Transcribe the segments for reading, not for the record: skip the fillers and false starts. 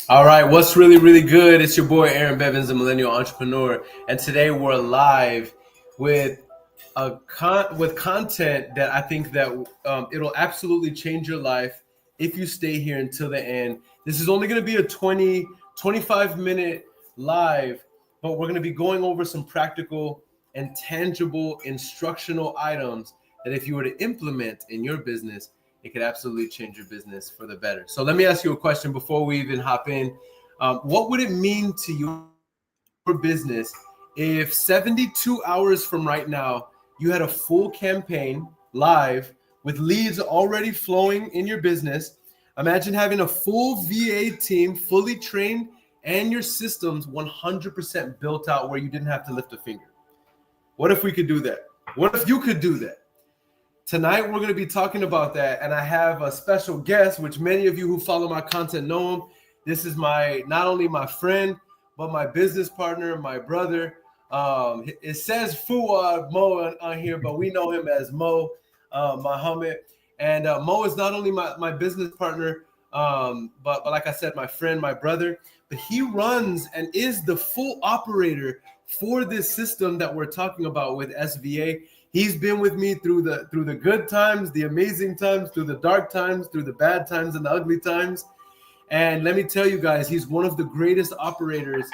All right, what's really, really good? It's your boy Aaron Bevins, the Millennial Entrepreneur, and today we're live with with content that I think that it'll absolutely change your life if you stay here until the end. This is only going to be a 25-minute live, but we're going to be going over some practical and tangible instructional items that if you were to implement in your business, it could absolutely change your business for the better. So let me ask you a question before we even hop in. What would it mean to your business if 72 hours from right now, you had a full campaign live with leads already flowing in your business? Imagine having a full VA team, fully trained, and your systems 100% built out where you didn't have to lift a finger. What if we could do that? What if you could do that? Tonight, we're going to be talking about that, and I have a special guest, which many of you who follow my content know him. This is not only my friend, but my business partner, my brother. It says Fuad Mo on here, but we know him as Mo Muhammad. And Mo is not only my business partner, but like I said, my friend, my brother. But he runs and is the full operator for this system that we're talking about with SVA. He's been with me through the good times, the amazing times, through the dark times, through the bad times and the ugly times. And let me tell you guys, he's one of the greatest operators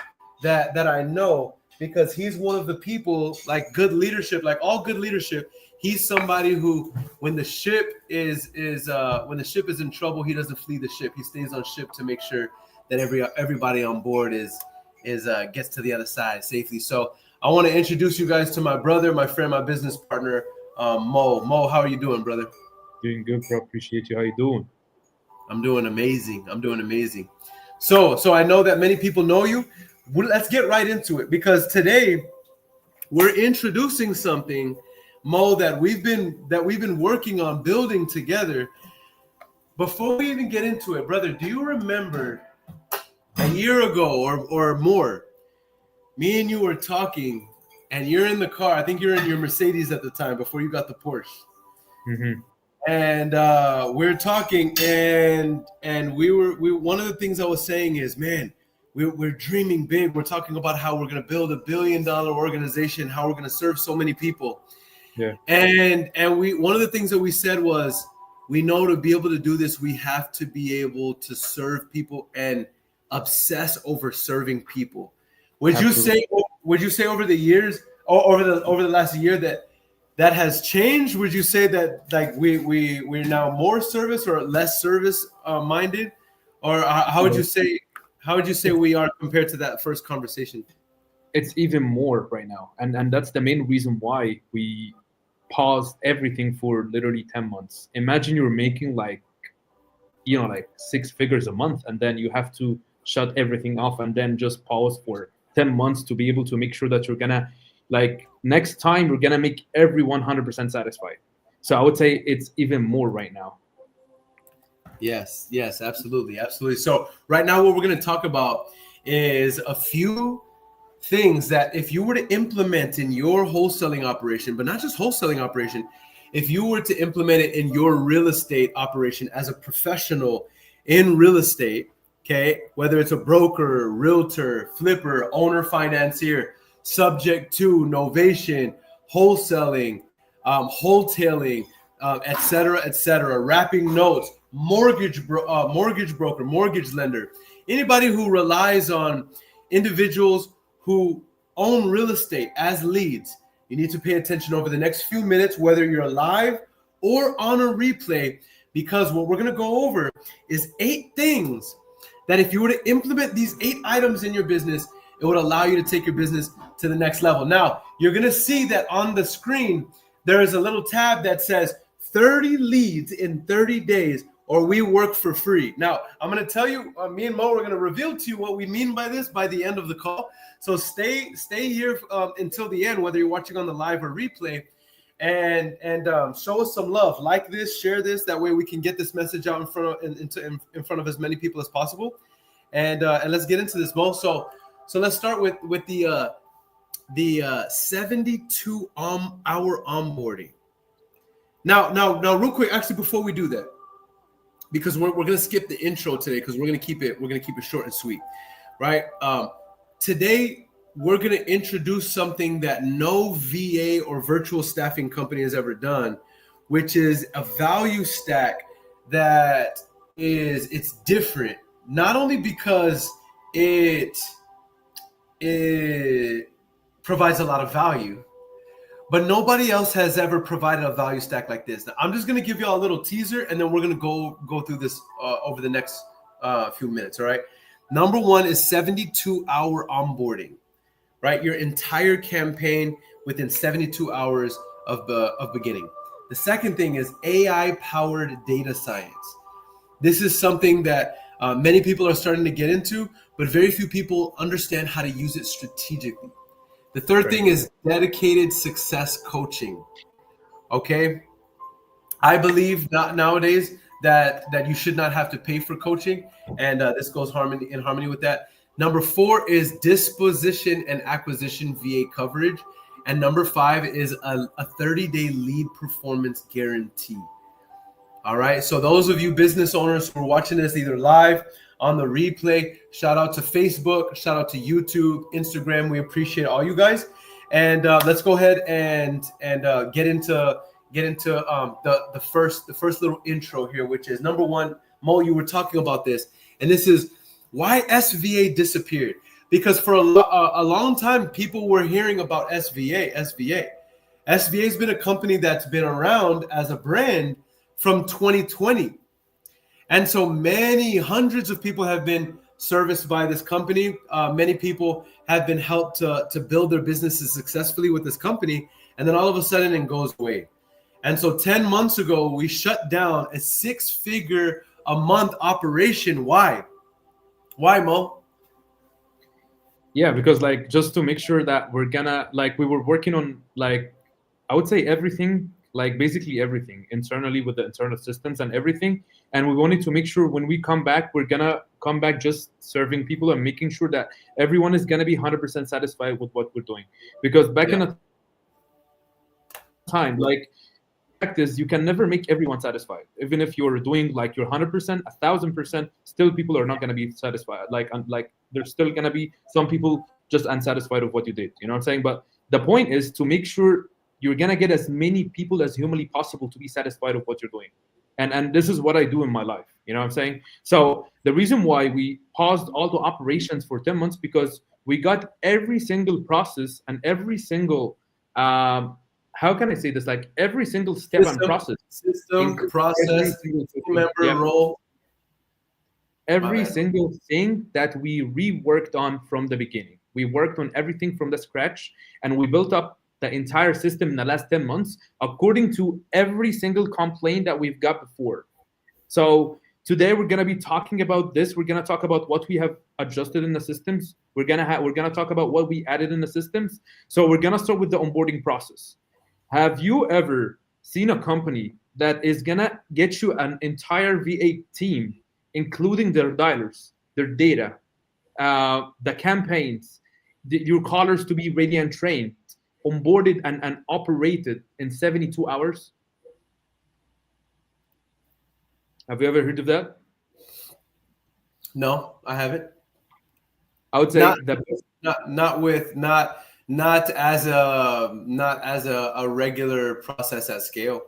that I know, because he's one of the people, like good leadership, like all good leadership. He's somebody who, when the ship is in trouble, he doesn't flee the ship. He stays on ship to make sure that everybody on board is gets to the other side safely. So I want to introduce you guys to my brother, my friend, my business partner, Mo. Mo, how are you doing, brother? Doing good, bro. Appreciate you. How you doing? I'm doing amazing. So I know that many people know you. Let's get right into it, because today we're introducing something, Mo, that we've been working on building together. Before we even get into it, brother, do you remember a year ago or more, me and you were talking, and you're in the car. I think you're in your Mercedes at the time before you got the Porsche. Mm-hmm. And we're talking, and we one of the things I was saying is, man, we're dreaming big. We're talking about how we're going to build $1 billion organization, how we're going to serve so many people. Yeah. And one of the things that we said was, we know to be able to do this, we have to be able to serve people and obsess over serving people. Would Absolutely. you say over the years, or over the last year, that has changed? Would you say that, like, we're now more service or less service minded, or how would Yeah. you say It's we are compared to that first conversation? it's even more right now, and that's the main reason why we paused everything for literally 10 months. Imagine you're making like 6 figures a month, and then you have to shut everything off and then just pause for 10 months to be able to make sure that you're gonna, like, next time you're gonna make everyone 100% satisfied. So I would say it's even more right now. Yes, absolutely. So right now, what we're going to talk about is a few things that if you were to implement in your wholesaling operation, but not just wholesaling operation, if you were to implement it in your real estate operation as a professional in real estate, okay, whether it's a broker, realtor, flipper, owner, financier, subject to novation, wholesaling, wholetailing, et cetera, wrapping notes, mortgage broker, mortgage lender, anybody who relies on individuals who own real estate as leads. You need to pay attention over the next few minutes, whether you're live or on a replay, because what we're going to go over is 8 things that if you were to implement these 8 items in your business, it would allow you to take your business to the next level. Now, you're going to see that on the screen, there is a little tab that says 30 leads in 30 days, or we work for free. Now, I'm going to tell you, me and Mo are going to reveal to you what we mean by this by the end of the call. So stay here until the end, whether you're watching on the live or replay, and show us some love. Like this, share this. That way we can get this message out in front of as many people as possible. And let's get into this, Mo. So let's start with the 72 hour onboarding. Now, real quick, actually, before we do that, because we're going to skip the intro today because we're going to keep it short and sweet, right? Today we're going to introduce something that no VA or virtual staffing company has ever done, which is a value stack that it's different, not only because it provides a lot of value, but nobody else has ever provided a value stack like this. Now, I'm just going to give y'all a little teaser, and then we're going to go through this over the next few minutes, all right? Number one is 72-hour onboarding, right? Your entire campaign within 72 hours of beginning. The second thing is AI-powered data science. This is something that many people are starting to get into, but very few people understand how to use it strategically. The third thing is dedicated success coaching. Okay, I believe nowadays that you should not have to pay for coaching, and this goes in harmony with that. Number 4 is disposition and acquisition VA coverage, and number 5 is a 30-day lead performance guarantee. All right, so those of you business owners who are watching this either live on the replay, shout out to Facebook, shout out to YouTube, Instagram. We appreciate all you guys, and let's go ahead and get into the first little intro here, which is number 1. Mo, you were talking about this, and this is why SVA disappeared. Because for a long time, people were hearing about SVA. SVA has been a company that's been around as a brand from 2020. And so many hundreds of people have been serviced by this company. Many people have been helped to build their businesses successfully with this company. And then all of a sudden it goes away. And so 10 months ago, we shut down a 6-figure a month operation. Why? Why, Mo? Yeah, because like just to make sure that we're gonna we were working on I would say everything, basically everything internally with the internal systems and everything. And we wanted to make sure when we come back, we're gonna come back just serving people and making sure that everyone is gonna be 100% satisfied with what we're doing. Because back in the time, practice, you can never make everyone satisfied. Even if you're doing your 100%, 1,000%, still people are not going to be satisfied. There's still going to be some people just unsatisfied with what you did. You know what I'm saying? But the point is to make sure you're going to get as many people as humanly possible to be satisfied with what you're doing. And this is what I do in my life. You know what I'm saying? So the reason why we paused all the operations for 10 months, because we got every single process and every single how can I say this? Every single step and process. Process, member role. Every single thing that we reworked on from the beginning. We worked on everything from the scratch, and we built up the entire system in the last 10 months according to every single complaint that we've got before. So today we're going to be talking about this. We're going to talk about what we have adjusted in the systems. We're going to talk about what we added in the systems. So we're going to start with the onboarding process. Have you ever seen a company that is going to get you an entire VA team, including their dialers, their data, the campaigns, your callers to be ready and trained, onboarded and operated in 72 hours? Have you ever heard of that? No, I haven't. I would say not as a regular process at scale.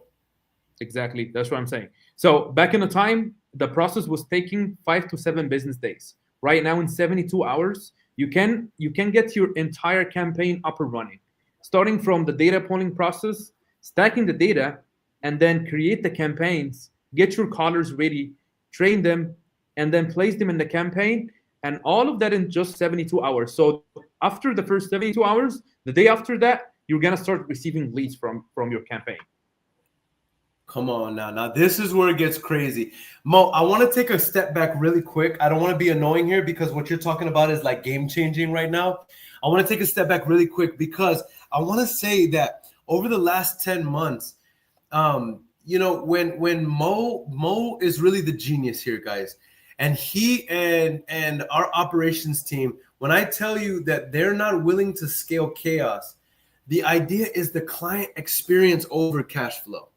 Exactly. That's what I'm saying. So back in the time, the process was taking 5 to 7 business days. Right now, in 72 hours, you can get your entire campaign up and running, starting from the data pulling process, stacking the data, and then create the campaigns, get your callers ready, train them, and then place them in the campaign, and all of that in just 72 hours. So after the first 72 hours, the day after that, you're going to start receiving leads from your campaign. Come on now. Now, this is where it gets crazy. Mo, I want to take a step back really quick. I don't want to be annoying here because what you're talking about is game changing right now. I want to take a step back really quick because I want to say that over the last 10 months, when Mo is really the genius here, guys. And he and our operations team, when I tell you that they're not willing to scale chaos, the idea is the client experience over cash flow.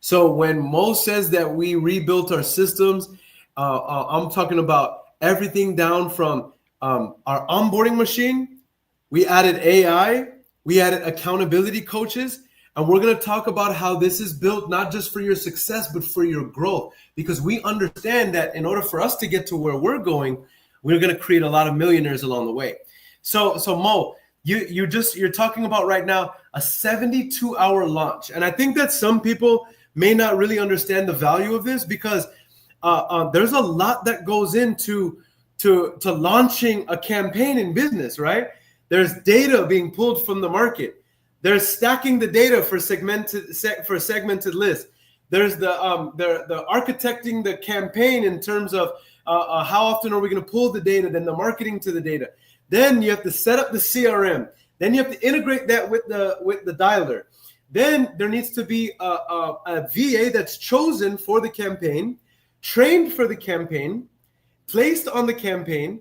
So when Mo says that we rebuilt our systems, I'm talking about everything down from our onboarding machine. We added AI, we added accountability coaches, and we're going to talk about how this is built not just for your success, but for your growth. Because we understand that in order for us to get to where we're going, we're going to create a lot of millionaires along the way. So Mo, you're talking about right now a 72-hour launch, and I think that some people may not really understand the value of this because there's a lot that goes into to launching a campaign in business, right? There's data being pulled from the market. There's stacking the data for segmented lists. There's the architecting the campaign in terms of how often are we going to pull the data, then the marketing to the data. Then you have to set up the CRM. Then you have to integrate that with the dialer. Then there needs to be a VA that's chosen for the campaign, trained for the campaign, placed on the campaign.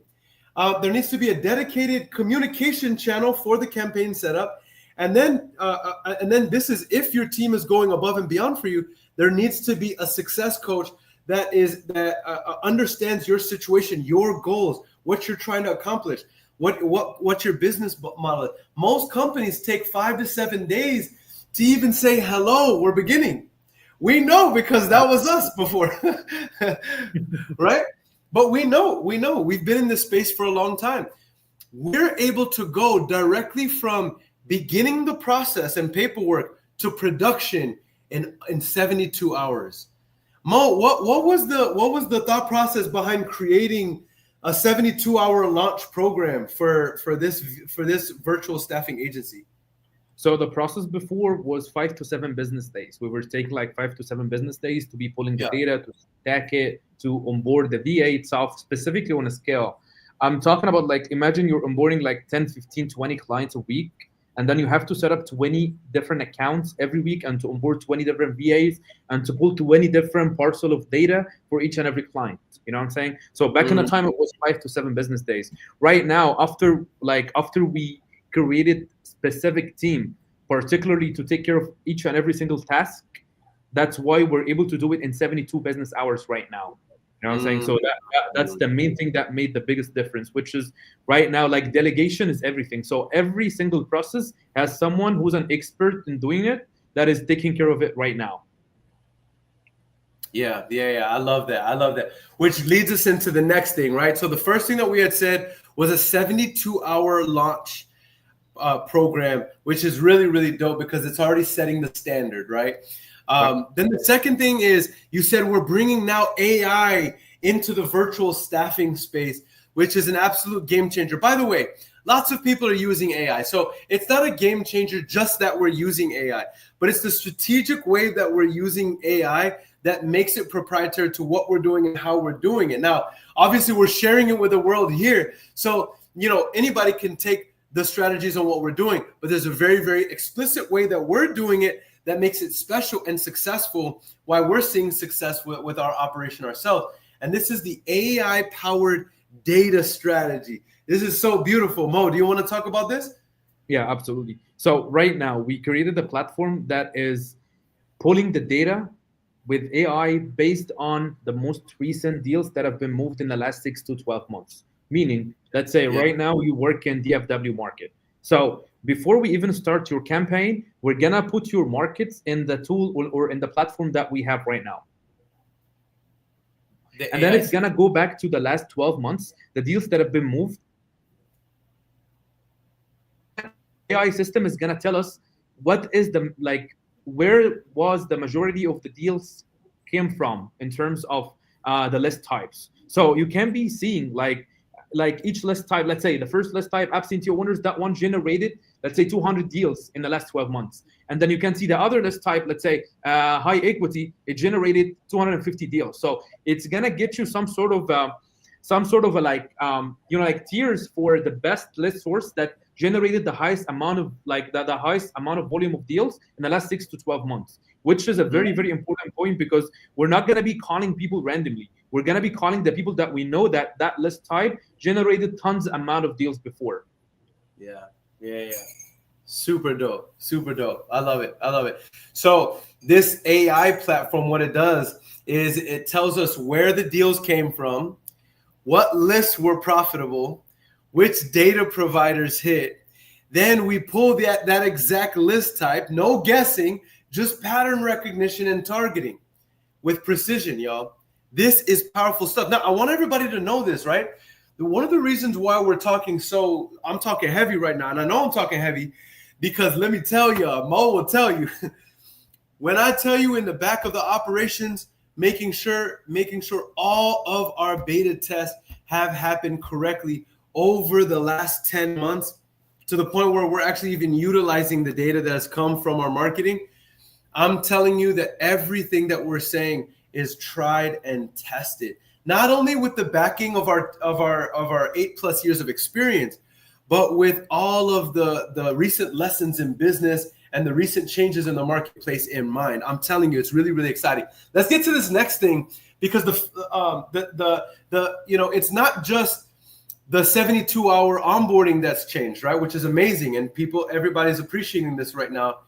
There needs to be a dedicated communication channel for the campaign setup. And then this is if your team is going above and beyond for you, there needs to be a success coach that understands your situation, your goals, what you're trying to accomplish, what your business model is. Most companies take 5 to 7 days to even say hello, we're beginning. We know because that was us before, right? But we know we've been in this space for a long time. We're able to go directly from beginning the process and paperwork to production in 72 hours. Mo, what was the thought process behind creating a 72-hour launch program for this virtual staffing agency? So the process before was 5 to 7 business days. We were taking like 5 to 7 business days to be pulling the data, to stack it, to onboard the VA itself, specifically on a scale. I'm talking about like, imagine you're onboarding like 10, 15, 20 clients a week, and then you have to set up 20 different accounts every week and to onboard 20 different VAs and to pull 20 different parcel of data for each and every client. You know what I'm saying? So back in the time, it was 5 to 7 business days. Right now, after we created specific team, particularly to take care of each and every single task, that's why we're able to do it in 72 business hours right now. You know what I'm saying? So that's the main thing that made the biggest difference, which is right now, like delegation is everything. So every single process has someone who's an expert in doing it that is taking care of it right now. Yeah. I love that. Which leads us into the next thing, right? So the first thing that we had said was a 72-hour launch program, which is really, really dope because it's already setting the standard, right? Then the second thing is you said we're bringing now AI into the virtual staffing space, which is an absolute game changer. By the way, lots of people are using AI. So it's not a game changer just that we're using AI, but it's the strategic way that we're using AI that makes it proprietary to what we're doing and how we're doing it. Now, obviously, we're sharing it with the world here. So, anybody can take the strategies on what we're doing, but there's a very, very explicit way that we're doing it that makes it special and successful, why we're seeing success with our operation ourselves. And this is the AI-powered data strategy. This is so beautiful. Mo, do you want to talk about this? Yeah, absolutely. So right now, we created a platform that is pulling the data with AI based on the most recent deals that have been moved in the last 6 to 12 months. Meaning, let's say right now you work in DFW market. So before we even start your campaign, we're gonna put your markets in the tool or in the platform that we have right now. And then it's gonna go back to the last 12 months, the deals that have been moved. AI system is gonna tell us what is where was the majority of the deals came from in terms of the list types. So you can be seeing like each list type, let's say the first list type, absentee owners, that one generated, let's say 200 deals in the last 12 months. And then you can see the other list type, let's say high equity, it generated 250 deals. So it's gonna get you some sort of like tiers for the best list source that generated the highest amount of the highest amount of volume of deals in the last 6 to 12 months, which is a very, very important point because we're not gonna be calling people randomly. We're gonna be calling the people that we know that list type generated tons amount of deals before. Yeah. Super dope. Super dope. I love it. I love it. So this AI platform, what it does is it tells us where the deals came from, what lists were profitable, which data providers hit. Then we pull that exact list type, no guessing, just pattern recognition and targeting with precision, y'all. This is powerful stuff. Now, I want everybody to know this, right? One of the reasons why I'm talking heavy right now, and I know I'm talking heavy because let me tell you, Mo will tell you, when I tell you in the back of the operations, making sure all of our beta tests have happened correctly over the last 10 months to the point where we're actually even utilizing the data that has come from our marketing. I'm telling you that everything that we're saying is tried and tested, not only with the backing of our 8+ years of experience, but with all of the recent lessons in business and the recent changes in the marketplace in mind. I'm telling you, it's really, really exciting. Let's get to this next thing, because it's not just the 72-hour onboarding that's changed, right? Which is amazing, and everybody's appreciating this right now.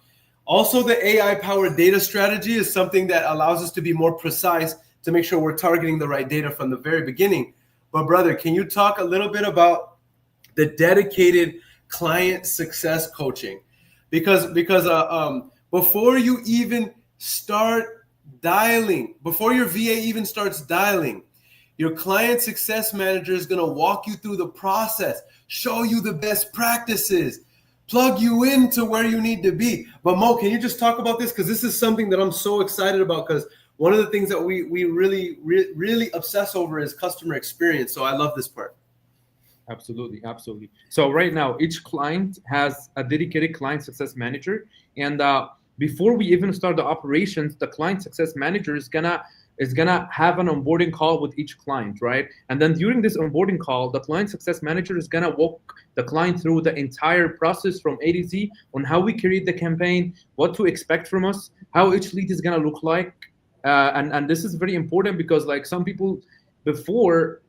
Also, the AI-powered data strategy is something that allows us to be more precise to make sure we're targeting the right data from the very beginning. But brother, can you talk a little bit about the dedicated client success coaching? Because before you even start dialing, before your VA even starts dialing, your client success manager is going to walk you through the process, show you the best practices, plug you into where you need to be. But Mo, can you just talk about this? Because this is something that I'm so excited about, because one of the things that we really obsess over is customer experience. So I love this part. Absolutely, absolutely. So right now, each client has a dedicated client success manager, and before we even start the operations, the client success manager is gonna have an onboarding call with each client, right? And then during this onboarding call, the client success manager is gonna walk the client through the entire process from A to Z on how we create the campaign, what to expect from us, how each lead is gonna look like, and this is very important because like some people before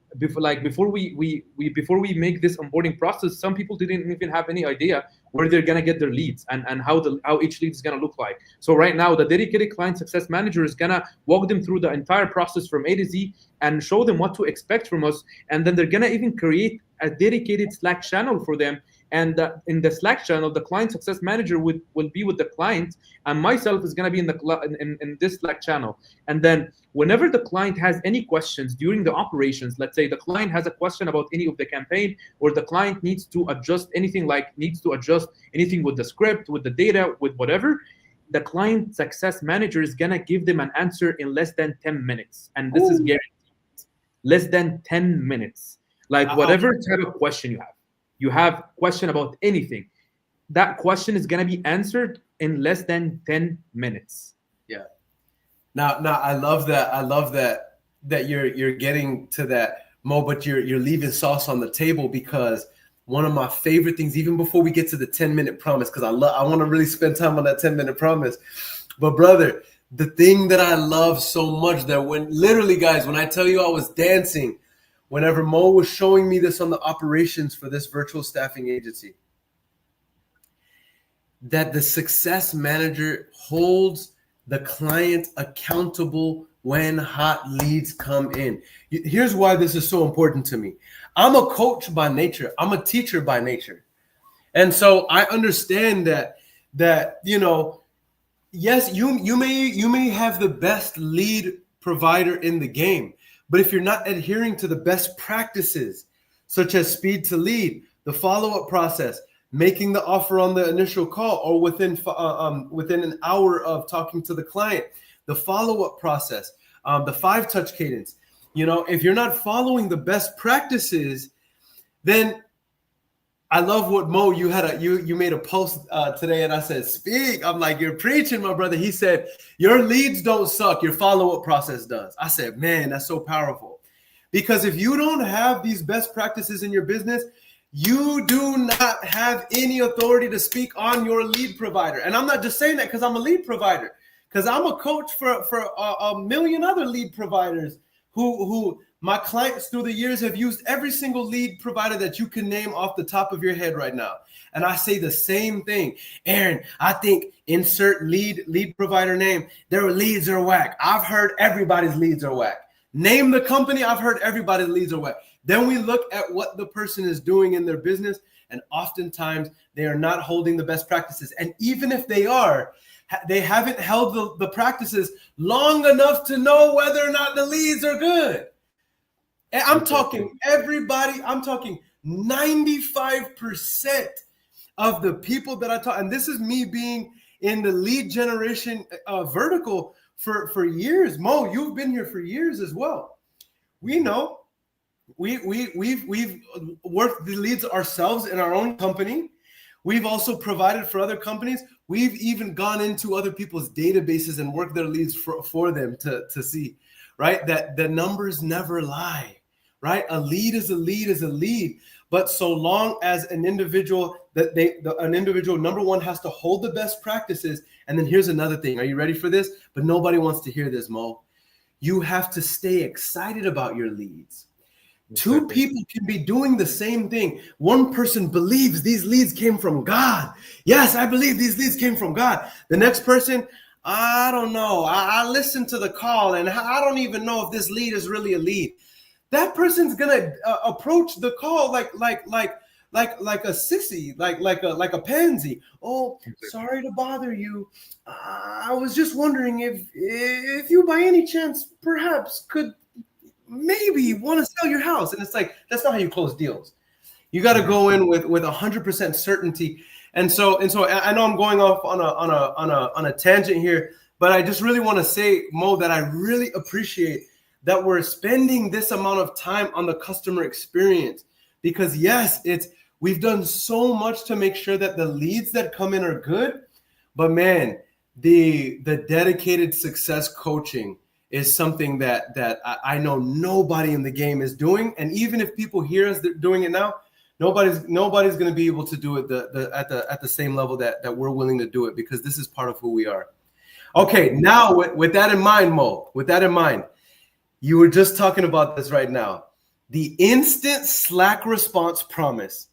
we make this onboarding process, some people didn't even have any idea where they're gonna get their leads and how each lead is gonna look like. So right now, the dedicated client success manager is gonna walk them through the entire process from A to Z and show them what to expect from us. And then they're gonna even create a dedicated Slack channel for them. And in the Slack channel, the client success manager will be with the client, and myself is going to be in this Slack channel. And then whenever the client has any questions during the operations, let's say the client has a question about any of the campaign, or the client needs to adjust anything with the script, with the data, with whatever, the client success manager is going to give them an answer in less than 10 minutes. And this is guaranteed. Less than 10 minutes. Like whatever type of question you have question about anything, that question is going to be answered in less than 10 minutes. Yeah. Now I love that you're getting to that, Mo, but you're leaving sauce on the table, because one of my favorite things, even before we get to the 10-minute promise, because I want to really spend time on that 10-minute promise. But brother, the thing that I love so much, that when I tell you I was dancing whenever Mo was showing me this on the operations for this virtual staffing agency, that the success manager holds the client accountable when hot leads come in. Here's why this is so important to me. I'm a coach by nature. I'm a teacher by nature. And so I understand that yes, you may have the best lead provider in the game, but if you're not adhering to the best practices, such as speed to lead, the follow-up process, making the offer on the initial call or within an hour of talking to the client, the follow-up process, the 5-touch cadence, if you're not following the best practices, then I love what Mo, you made a post today, and I said, speak. I'm like, you're preaching, my brother. He said, your leads don't suck, your follow-up process does. I said, man, that's so powerful. Because if you don't have these best practices in your business, you do not have any authority to speak on your lead provider. And I'm not just saying that because I'm a lead provider, because I'm a coach for a million other lead providers who My clients through the years have used every single lead provider that you can name off the top of your head right now. And I say the same thing. Aaron, I think insert lead provider name. Their leads are whack. I've heard everybody's leads are whack. Name the company. I've heard everybody's leads are whack. Then we look at what the person is doing in their business. And oftentimes they are not holding the best practices. And even if they are, they haven't held the practices long enough to know whether or not the leads are good. And I'm talking everybody, I'm talking 95% of the people that I talk, and this is me being in the lead generation vertical for years. Mo, you've been here for years as well. We know we've worked the leads ourselves in our own company. We've also provided for other companies. We've even gone into other people's databases and worked their leads for them to see, right? That the numbers never lie, right? A lead is a lead is a lead. But so long as an individual, an individual, number one, has to hold the best practices. And then here's another thing. Are you ready for this? But nobody wants to hear this, Mo. You have to stay excited about your leads. Two people can be doing the same thing. One person believes these leads came from God. Yes, I believe these leads came from God. The next person, I don't know. I listened to the call and I don't even know if this lead is really a lead. That person's gonna approach the call like a sissy, like a pansy. Oh, sorry to bother you. I was just wondering if you by any chance perhaps could maybe want to sell your house. And it's like, that's not how you close deals. You got to go in with 100% certainty. And so I know I'm going off on a tangent here, but I just really want to say, Mo, that I really appreciate that we're spending this amount of time on the customer experience, because yes, we've done so much to make sure that the leads that come in are good, but man, the dedicated success coaching is something that I know nobody in the game is doing. And even if people hear us doing it now, nobody's going to be able to do it at the same level that we're willing to do it, because this is part of who we are. Okay, now with that in mind, Mo, with that in mind, you were just talking about this right now. The instant Slack response promise.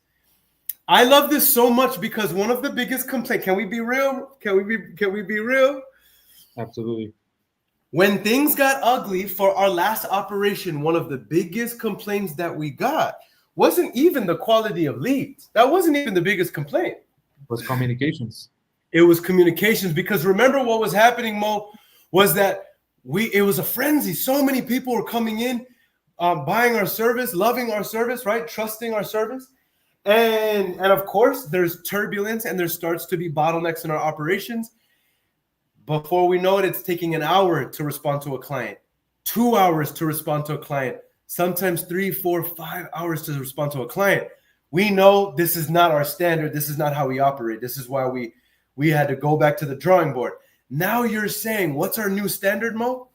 I love this so much because one of the biggest complaints, can we be real? Can we be real? Absolutely. When things got ugly for our last operation, one of the biggest complaints that we got wasn't even the quality of leads. That wasn't even the biggest complaint. It was communications. It was communications, because remember what was happening, Mo, was that it was a frenzy. So many people were coming in, buying our service, loving our service, right? Trusting our service. And of course, there's turbulence and there starts to be bottlenecks in our operations. Before we know it, it's taking an hour to respond to a client, 2 hours to respond to a client, sometimes 3, 4, 5 hours to respond to a client. We know this is not our standard. This is not how we operate. This is why we had to go back to the drawing board. Now you're saying, what's our new standard, Mo?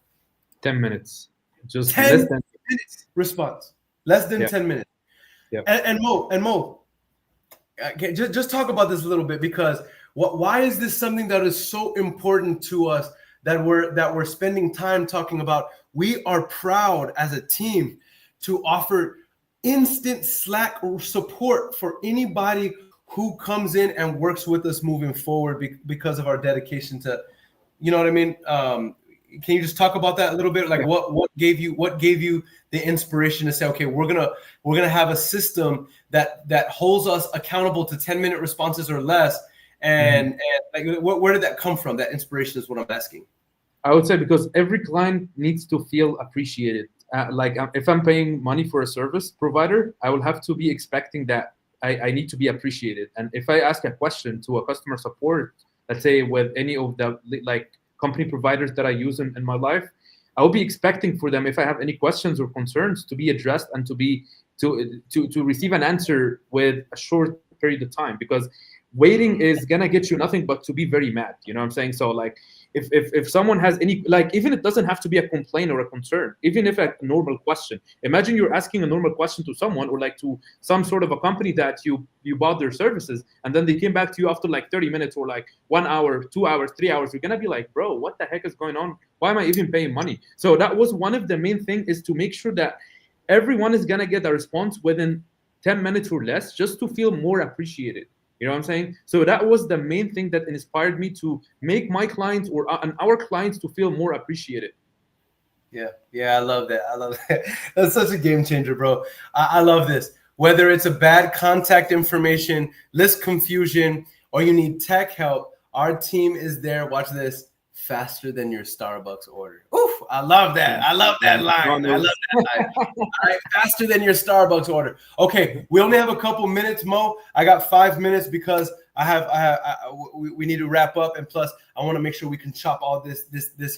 10 minutes. Just 10 less than minutes response. Less than 10 minutes. Yeah. And Mo, just talk about this a little bit, because why is this something that is so important to us that we're spending time talking about? We are proud as a team to offer instant Slack support for anybody who comes in and works with us moving forward because of our dedication to, you know what I mean? Can you just talk about that a little bit? Like what gave you the inspiration to say, okay, we're gonna have a system that holds us accountable to 10-minute responses or less. And like, where did that come from? That inspiration is what I'm asking. I would say because every client needs to feel appreciated. If I'm paying money for a service provider, I will have to be expecting that I need to be appreciated. And if I ask a question to a customer support, let's say with any of the company providers that I use in my life, I will be expecting for them, if I have any questions or concerns, to be addressed and to receive an answer with a short period of time, because waiting is gonna get you nothing but to be very mad. You know what I'm saying? So if someone has any, even it doesn't have to be a complaint or a concern, even if a normal question, imagine you're asking a normal question to someone or to some sort of a company that you bought their services, and then they came back to you after 30 minutes or 1 hour, 2 hours, 3 hours. You're gonna be like, bro, what the heck is going on? Why am I even paying money? So that was one of the main things, is to make sure that everyone is gonna get a response within 10 minutes or less, just to feel more appreciated. You know what I'm saying? So that was the main thing that inspired me to make my clients or and our clients to feel more appreciated. Yeah, I love that. I love that. That's such a game changer, bro. I love this. Whether it's a bad contact information, list confusion, or you need tech help, our team is there. Watch this. Faster than your Starbucks order. Oof, I love that. I love that line. I love that line. All right, faster than your Starbucks order. Okay, we only have a couple minutes, Mo. I got 5 minutes because we need to wrap up, and plus I want to make sure we can chop all this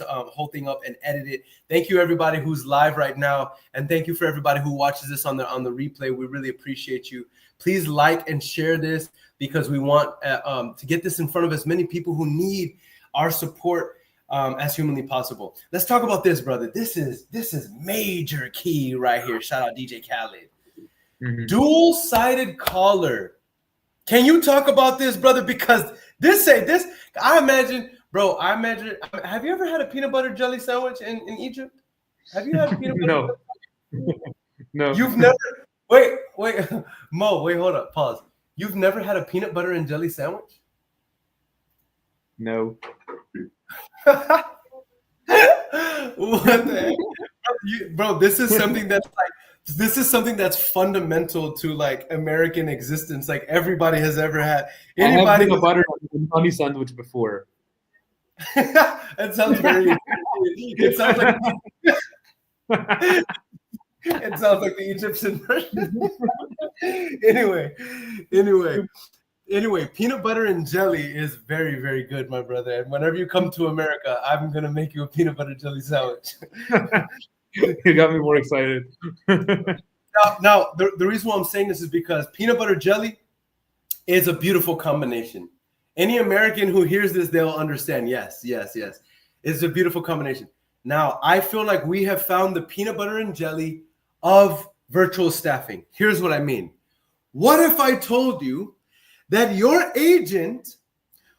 whole thing up and edit it. Thank you everybody who's live right now, and thank you for everybody who watches this on the replay. We really appreciate you. Please like and share this because we want to get this in front of as many people who need our support as humanly possible. Let's talk about this, brother. This is major key right here. Shout out DJ Khaled. Mm-hmm. Dual-sided collar. Can you talk about this, brother? Because I imagine. Have you ever had a peanut butter jelly sandwich in Egypt? Have you had a peanut butter? No. No. You've never. Wait, Mo. Wait, hold up. Pause. You've never had a peanut butter and jelly sandwich? No. What the heck? Bro, this is something that's fundamental to like American existence. Like everybody has ever had. I have peanut butter and honey sandwich before. That sounds very. It sounds like. It sounds like the Egyptian version. Anyway, peanut butter and jelly is very, very good, my brother. And whenever you come to America, I'm gonna make you a peanut butter jelly sandwich. You got me more excited. Now, the reason why I'm saying this is because peanut butter jelly is a beautiful combination. Any American who hears this, they'll understand. Yes. It's a beautiful combination. Now, I feel like we have found the peanut butter and jelly of virtual staffing. Here's what I mean. What if I told you that your agent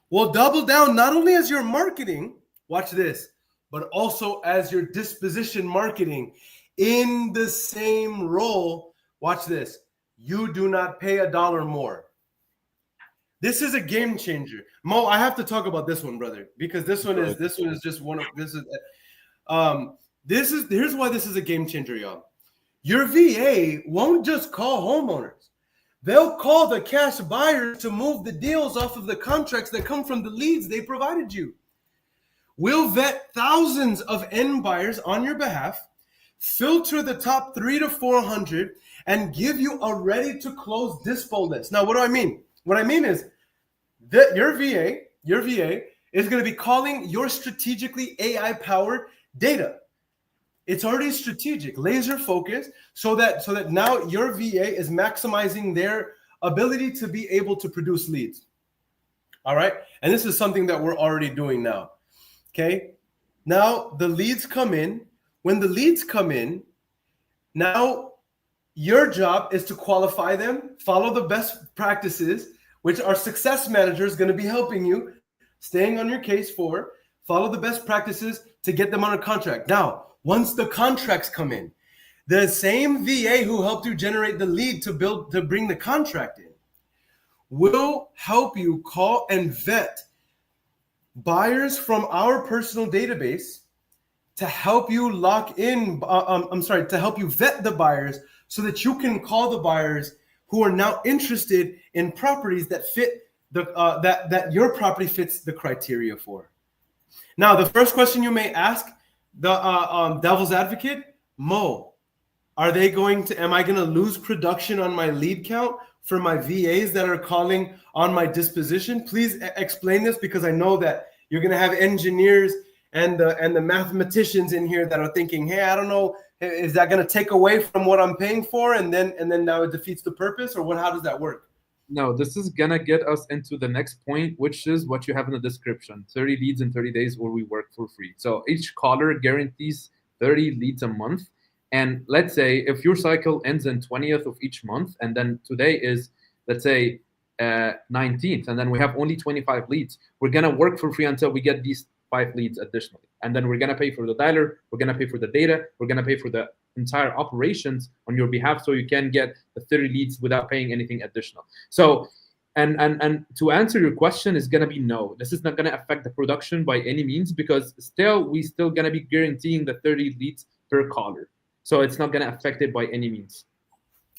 will double down not only as your marketing, watch this, but also as your disposition marketing in the same role? Watch this. You do not pay $1 more. This is a game changer. Mo, I have to talk about this one, brother, because this one is just one of here's why this is a game changer, y'all. Your VA won't just call homeowners. They'll call the cash buyers to move the deals off of the contracts that come from the leads they provided you. We'll vet thousands of end buyers on your behalf, filter the top 300 to 400, and give you a ready-to-close dispo list. Now, what do I mean? What I mean is that your VA is going to be calling your strategically AI-powered data. It's already strategic, laser focused, so that now your VA is maximizing their ability to be able to produce leads. All right, and this is something that we're already doing now. Okay, now the leads come in. When the leads come in, now your job is to qualify them, follow the best practices, which our success manager is going to be helping you, staying on your case for, follow the best practices to get them on a contract. Now, once the contracts come in, the same VA who helped you generate the lead to bring the contract in will help you call and vet buyers from our personal database to help you to help you vet the buyers so that you can call the buyers who are now interested in properties that fit that your property fits the criteria for. Now, the first question you may ask the devil's advocate, Mo, am I going to lose production on my lead count for my VAs that are calling on my disposition? Please explain this, because I know that you're going to have engineers and the mathematicians in here that are thinking, hey, I don't know, is that going to take away from what I'm paying for, and then now it defeats the purpose, or what? How does that work? No, this is going to get us into the next point, which is what you have in the description: 30 leads in 30 days, or we work for free. So each caller guarantees 30 leads a month. And let's say if your cycle ends in 20th of each month, and then today is, let's say, 19th, and then we have only 25 leads, we're going to work for free until we get these 5 leads additionally. And then we're going to pay for the dialer, we're going to pay for the data, we're going to pay for the entire operations on your behalf, so you can get the 30 leads without paying anything additional. So and to answer your question is going to be no. This is not going to affect the production by any means, because we still going to be guaranteeing the 30 leads per caller. So it's not going to affect it by any means.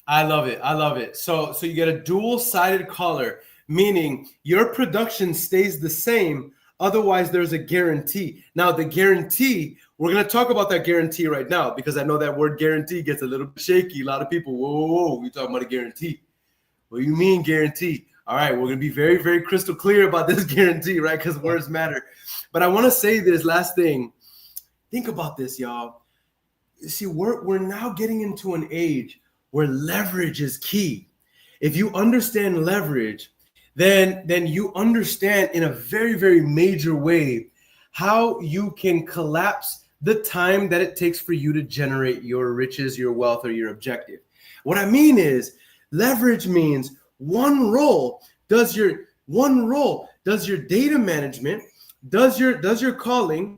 I love it. I love it. So you get a dual-sided collar, meaning your production stays the same. Otherwise, there's a guarantee. Now, the guarantee, we're going to talk about that guarantee right now, because I know that word guarantee gets a little bit shaky. A lot of people, whoa, we talking about a guarantee. What do you mean guarantee? All right, we're going to be very, very crystal clear about this guarantee, right? Because words matter. But I want to say this last thing. Think about this, y'all. See, we're now getting into an age where leverage is key. If you understand leverage, then you understand in a very, very major way how you can collapse the time that it takes for you to generate your riches, your wealth, or your objective. What I mean is, leverage means one role does your data management, does your calling,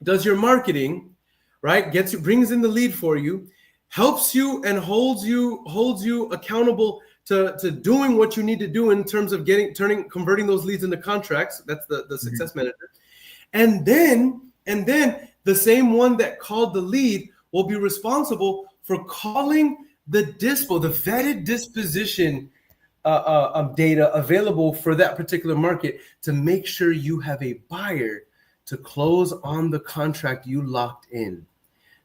does your marketing, right? Brings in the lead for you, helps you and holds you accountable to doing what you need to do in terms of converting those leads into contracts. That's the success manager. And then the same one that called the lead will be responsible for calling the vetted disposition of data available for that particular market to make sure you have a buyer to close on the contract you locked in.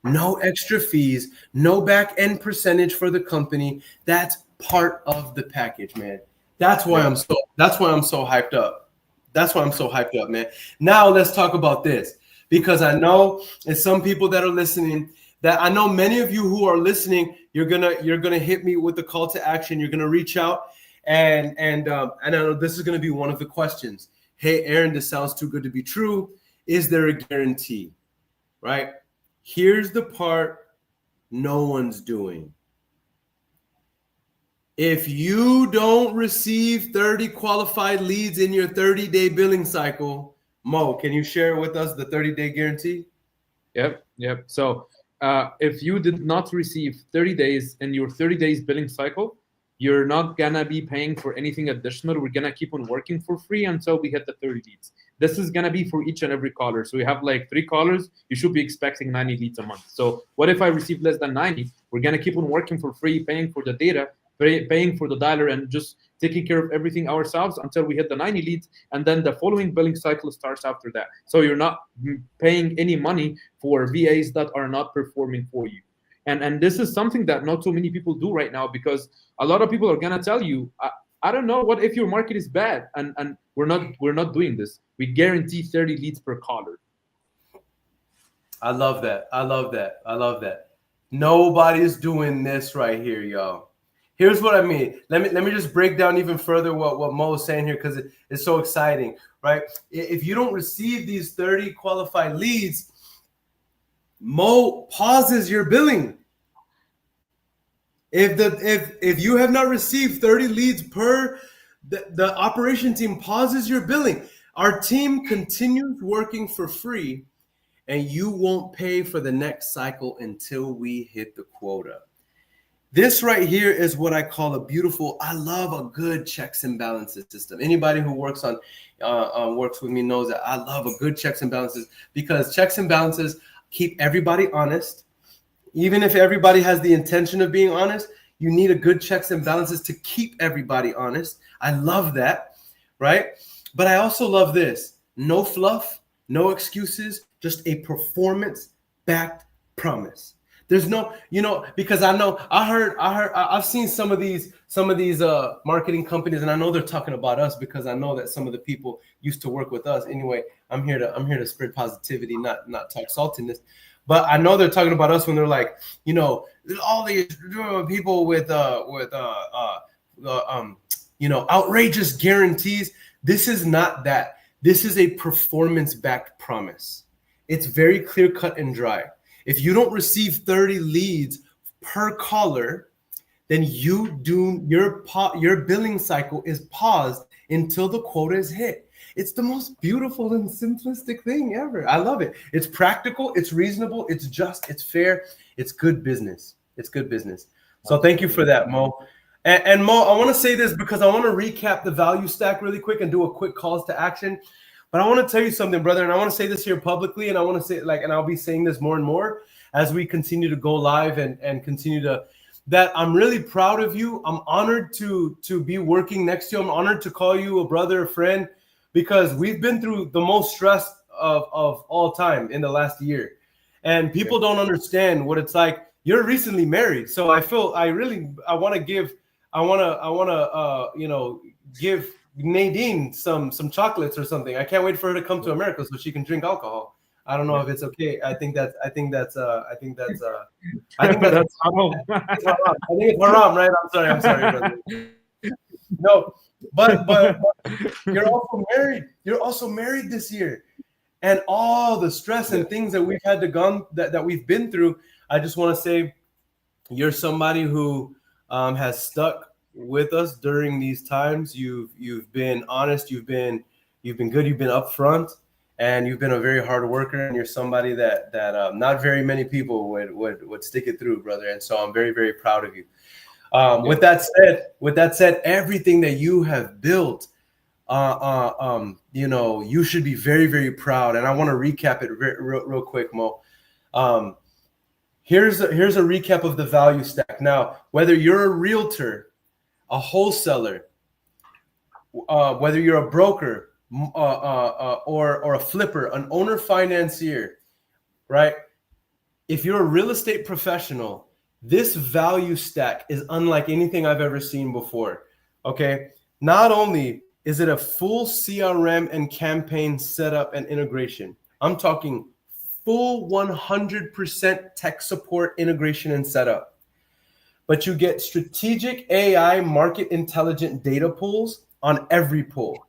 No extra fees, no back end percentage for the company. That's part of the package, man. That's why I'm so hyped up. That's why I'm so hyped up, man. Now let's talk about this, because I know there's some people that are listening, that I know many of you who are listening, you're gonna hit me with the call to action. You're gonna reach out and I know this is gonna be one of the questions. Hey, Aaron, this sounds too good to be true. Is there a guarantee? Right? Here's the part no one's doing. If you don't receive 30 qualified leads in your 30-day billing cycle, Mo, can you share with us the 30-day guarantee? Yep. So if you did not receive 30 days in your 30 days billing cycle, you're not gonna be paying for anything additional. We're gonna keep on working for free until we hit the 30 leads. This is gonna be for each and every caller. So we have like 3 callers. You should be expecting 90 leads a month. So what if I receive less than 90? We're gonna keep on working for free, paying for the data, paying for the dialer, and just taking care of everything ourselves until we hit the 90 leads. And then the following billing cycle starts after that. So you're not paying any money for VAs that are not performing for you. And this is something that not too many people do right now, because a lot of people are gonna tell you, I don't know, what if your market is bad? And we're not doing this. We guarantee 30 leads per caller. I love that. Nobody's doing this right here, y'all. Here's what I mean. Let me just break down even further what Mo is saying here, because it's so exciting, right? If you don't receive these 30 qualified leads, Mo pauses your billing. If you have not received 30 leads per, the operation team pauses your billing. Our team continues working for free, and you won't pay for the next cycle until we hit the quota. This right here is what I call I love a good checks and balances system. Anybody who works with me knows that I love a good checks and balances, because checks and balances keep everybody honest. Even if everybody has the intention of being honest, you need a good checks and balances to keep everybody honest. I love that, right? But I also love this. No fluff, no excuses, just a performance-backed promise. There's no, because I've seen some of these marketing companies, and I know they're talking about us because I know that some of the people used to work with us. Anyway, I'm here to spread positivity, not talk saltiness. But I know they're talking about us when they're like, all these people with outrageous guarantees. This is not that. This is a performance-backed promise. It's very clear, cut, and dry. If you don't receive 30 leads per caller, then your billing cycle is paused until the quota is hit. It's the most beautiful and simplistic thing ever. I love it. It's practical, it's reasonable, it's just, it's fair, it's good business. It's good business. So thank you for that, Mo. And Mo, I want to say this because I want to recap the value stack really quick and do a quick calls to action. But I want to tell you something, brother, and I want to say this here publicly, and I want to say and I'll be saying this more and more as we continue to go live and continue to, that I'm really proud of you. I'm honored to be working next to you. I'm honored to call you a brother, a friend, because we've been through the most stress of all time in the last year. And people don't understand what it's like. You're recently married. So I want to give Nadine some chocolates or something. I can't wait for her to come to America so she can drink alcohol. I don't know if it's okay. I think that's haram. I think it's haram, right? I'm sorry, brother. No, but you're also married. You're also married this year, and all the stress and things that we've had to that we've been through. I just want to say, you're somebody who has stuck with us during these times. You've been honest. You've been good. You've been upfront, and you've been a very hard worker. And you're somebody that not very many people would stick it through, brother. And so I'm very, very proud of you. With that said, everything that you have built, you should be very, very proud. And I want to recap it real quick, Mo. Here's a recap of the value stack. Now, whether you're a realtor, a wholesaler, whether you're a broker, or a flipper, an owner financier, right? If you're a real estate professional, this value stack is unlike anything I've ever seen before. Okay. Not only is it a full CRM and campaign setup and integration, I'm talking full 100% tech support, integration, and setup. But you get strategic AI market intelligent data pools on every pool.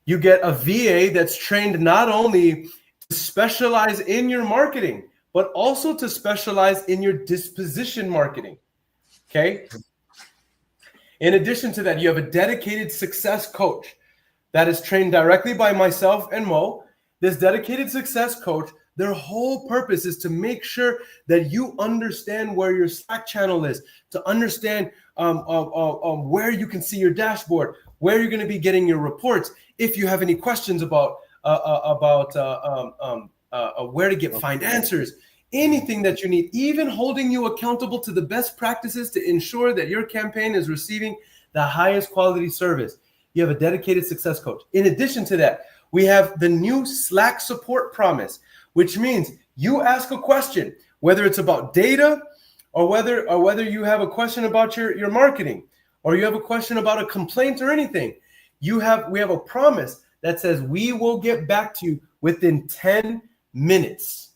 You get a VA that's trained not only to specialize in your marketing, but also to specialize in your disposition marketing. Okay. In addition to that, you have a dedicated success coach that is trained directly by myself and Mo. This dedicated success coach, their whole purpose is to make sure that you understand where your Slack channel is, to understand where you can see your dashboard, where you're going to be getting your reports. If you have any questions about where to find answers, anything that you need, even holding you accountable to the best practices to ensure that your campaign is receiving the highest quality service. You have a dedicated success coach. In addition to that, we have the new Slack support promise, which means you ask a question, whether it's about data or whether you have a question about your marketing, or you have a question about a complaint or anything. We have a promise that says we will get back to you within 10 minutes.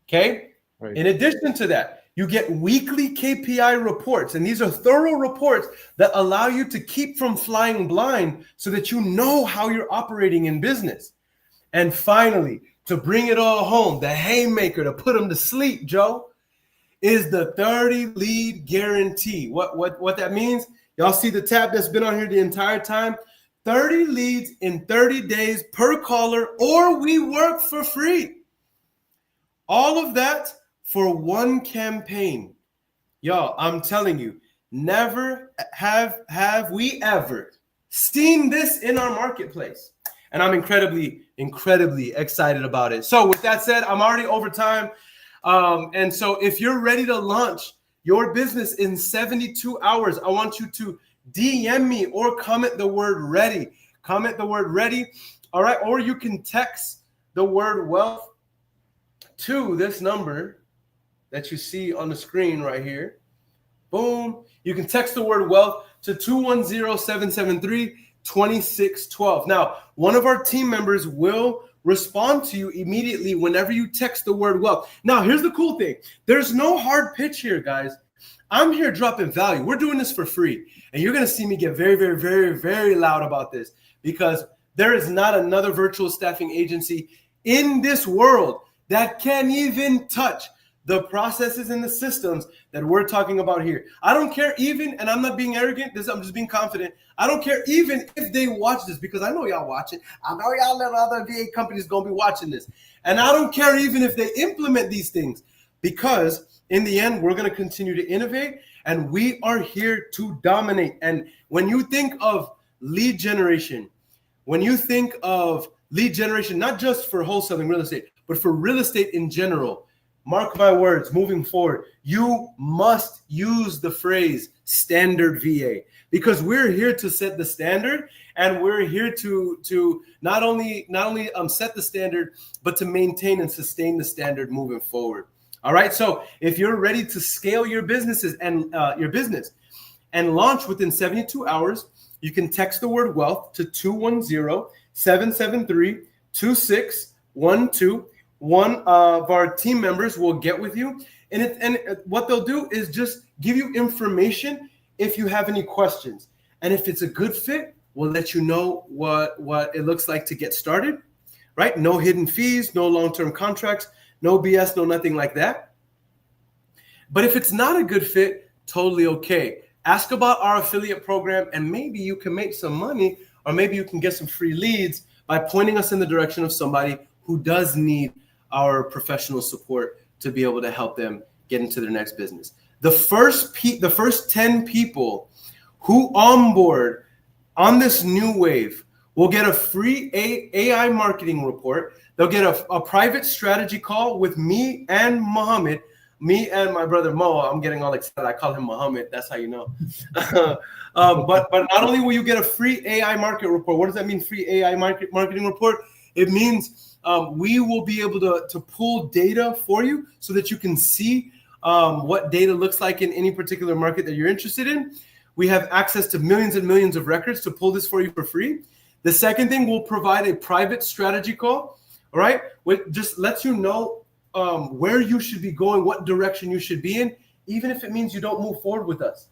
Okay. Right. In addition to that, you get weekly KPI reports, and these are thorough reports that allow you to keep from flying blind so that you know how you're operating in business. And finally, to bring it all home, the haymaker to put them to sleep, Joe, is the 30 lead guarantee. What that means, y'all see the tab that's been on here the entire time? 30 leads in 30 days per caller, or we work for free. All of that for one campaign. Y'all, I'm telling you, never have we ever seen this in our marketplace. And I'm incredibly, incredibly excited about it. So with that said, I'm already over time. And so if you're ready to launch your business in 72 hours, I want you to DM me or comment the word ready. Comment the word ready. All right. Or you can text the word wealth to this number that you see on the screen right here. Boom. You can text the word wealth to 210-773-2612. Now, one of our team members will respond to you immediately whenever you text the word wealth. Now, here's the cool thing. There's no hard pitch here, guys. I'm here dropping value. We're doing this for free. And you're going to see me get very, very, very, very loud about this, because there is not another virtual staffing agency in this world that can even touch the processes and the systems that we're talking about here. I don't care even, and I'm not being arrogant, I'm just being confident. I don't care even if they watch this, because I know y'all watching. I know y'all little other VA companies going to be watching this. And I don't care even if they implement these things, because in the end, we're going to continue to innovate, and we are here to dominate. And when you think of lead generation, not just for wholesaling real estate, but for real estate in general, mark my words, moving forward, you must use the phrase standard VA, because we're here to set the standard, and we're here to not only set the standard, but to maintain and sustain the standard moving forward. All right. So if you're ready to scale your businesses and your business and launch within 72 hours, you can text the word wealth to 210-773-2612. One of our team members will get with you. And what they'll do is just give you information if you have any questions. And if it's a good fit, we'll let you know what it looks like to get started, right? No hidden fees, no long-term contracts, no BS, no nothing like that. But if it's not a good fit, totally okay. Ask about our affiliate program, and maybe you can make some money, or maybe you can get some free leads by pointing us in the direction of somebody who does need our professional support to be able to help them get into their next business. The first 10 people who onboard on this new wave will get a free AI marketing report. They'll get a private strategy call with me and Mohammed, me and my brother Mo. I'm getting all excited. I call him Mohammed. That's how you know. But not only will you get a free AI market report. What does that mean, free AI marketing report? It means we will be able to pull data for you so that you can see what data looks like in any particular market that you're interested in. We have access to millions and millions of records to pull this for you for free. The second thing, we'll provide a private strategy call, all right? Which just lets you know where you should be going, what direction you should be in, even if it means you don't move forward with us.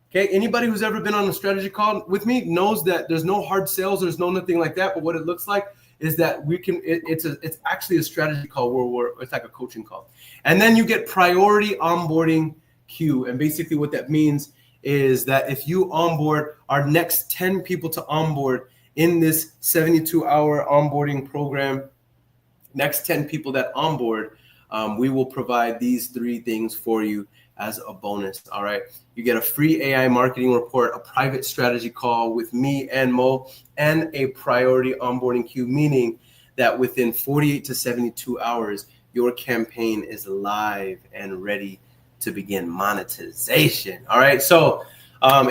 Okay, anybody who's ever been on a strategy call with me knows that there's no hard sales, there's no nothing like that, but what it looks like is that we can, it's actually a strategy call where it's like a coaching call. And then you get priority onboarding queue. And basically what that means is that if you onboard our next 10 people to onboard in this 72-hour onboarding program, next 10 people that onboard, we will provide these 3 things for you as a bonus. All right. You get a free AI marketing report, a private strategy call with me and Mo, and a priority onboarding queue, meaning that within 48 to 72 hours, your campaign is live and ready to begin monetization. All right. So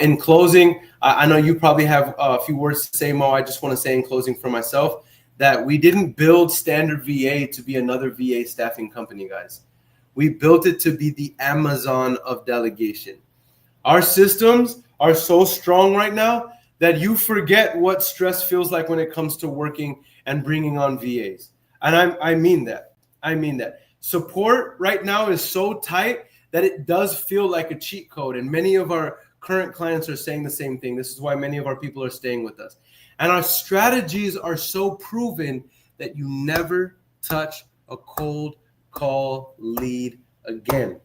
in closing, I know you probably have a few words to say, Mo. I just want to say in closing for myself that we didn't build Standard VA to be another VA staffing company, guys. We built it to be the Amazon of delegation. Our systems are so strong right now that you forget what stress feels like when it comes to working and bringing on VAs. And I mean that. I mean that. Support right now is so tight that it does feel like a cheat code. And many of our current clients are saying the same thing. This is why many of our people are staying with us. And our strategies are so proven that you never touch a cold call lead again.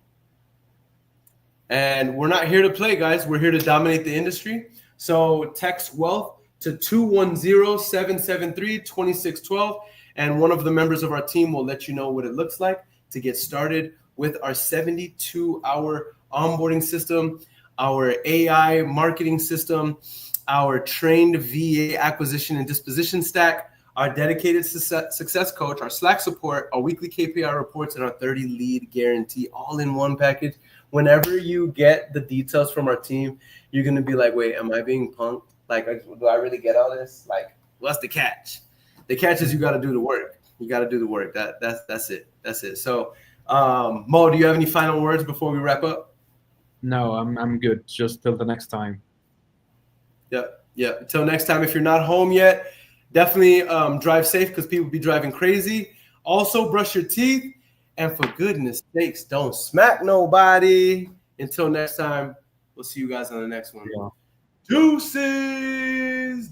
And we're not here to play, guys. We're here to dominate the industry. So text wealth to 210-773-2612. And one of the members of our team will let you know what it looks like to get started with our 72-hour onboarding system, our AI marketing system, our trained VA acquisition and disposition stack, our dedicated success coach, our Slack support, our weekly KPI reports, and our 30 lead guarantee all in one package. Whenever you get the details from our team, you're going to be like, wait, am I being punked? Like, do I really get all this? Like, what's the catch? The catch is you got to do the work. You got to do the work. That's it. That's it. So, Mo, do you have any final words before we wrap up? No, I'm good. Just till the next time. Yep. Until next time, if you're not home yet, definitely drive safe because people be driving crazy. Also, brush your teeth. And for goodness sakes, don't smack nobody. Until next time, we'll see you guys on the next one. Yeah. Deuces.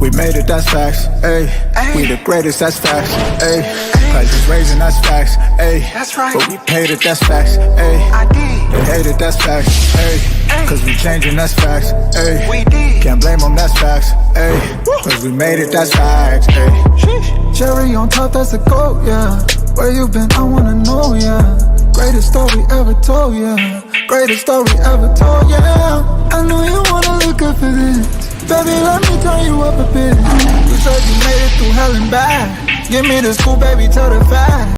We made it, that's facts, ayy. We the greatest, that's facts, ayy. Prices raising, that's facts, ayy. That's right. But we paid it, that's facts, ayy. I did. They hate it, that's facts, ayy. Cause we changing, that's facts, ayy. We did. Can't blame them, that's facts, ayy. Cause we made it, that's facts, ayy. Cherry on top, that's a goat, yeah. Where you been, I wanna know, yeah. Greatest story ever told, yeah. Greatest story ever told, yeah. I know you wanna look up for this. Baby, let me turn you up a bit. You said you made it through hell and back. Give me the scoop, baby, tell the fact.